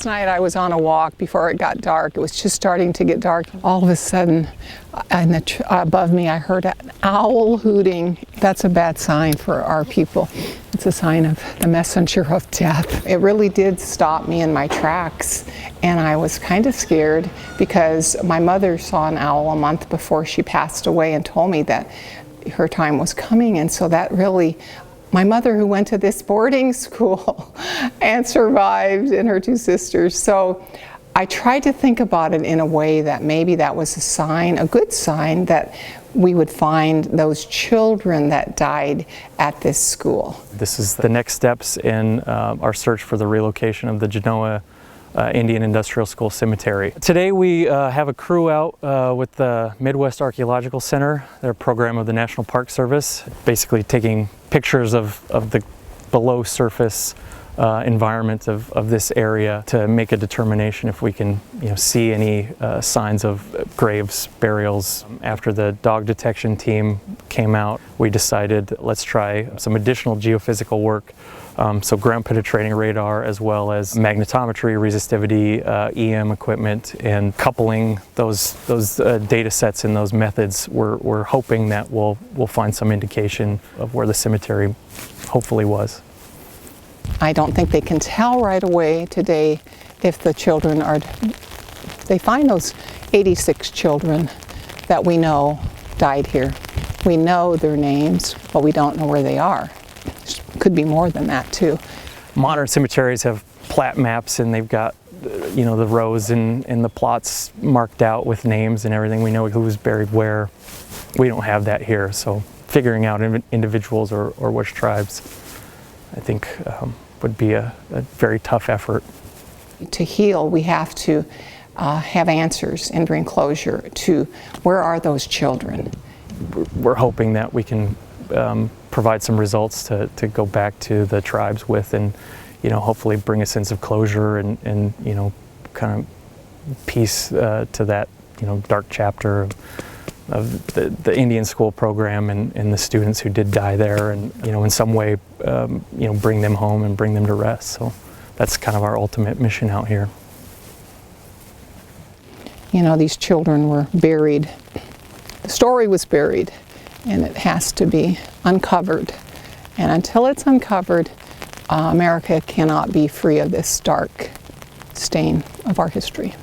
Last night I was on a walk before it got dark. It was just starting to get dark. All of a sudden, above me, I heard an owl hooting. That's a bad sign for our people. It's a sign of the messenger of death. It really did stop me in my tracks, and I was kind of scared because my mother saw an owl a month before she passed away and told me that her time was coming, and so that really, my mother who went to this boarding school and survived, and her two sisters. So I tried to think about it in a way that maybe that was a sign, a good sign, that we would find those children that died at this school. This is the next steps in our search for the relocation of the Genoa Indian Industrial School Cemetery. Today we have a crew out with the Midwest Archaeological Center, their program of the National Park Service, basically taking pictures of the below surface environment of this area to make a determination if we can see any signs of graves, burials. After the dog detection team came out, we decided let's try some additional geophysical work. So ground penetrating radar, as well as magnetometry, resistivity, EM equipment, and coupling those data sets and those methods, we're hoping that we'll find some indication of where the cemetery hopefully was. I don't think they can tell right away today if the children are, they find those 86 children that we know died here. We know their names, but we don't know where they are. Could be more than that too. Modern cemeteries have plat maps, and they've got the rows and the plots marked out with names and everything. We know who's buried where. We don't have that here, so figuring out individuals or which tribes, I think would be a very tough effort. To heal, we have to have answers and bring closure to where are those children. We're hoping that we can provide some results to go back to the tribes with, and hopefully bring a sense of closure and kind of peace to that dark chapter of the Indian School program and the students who did die there, and in some way bring them home and bring them to rest. So that's kind of our ultimate mission out here. These children were buried. The story was buried, and it has to be uncovered. And until it's uncovered, America cannot be free of this dark stain of our history.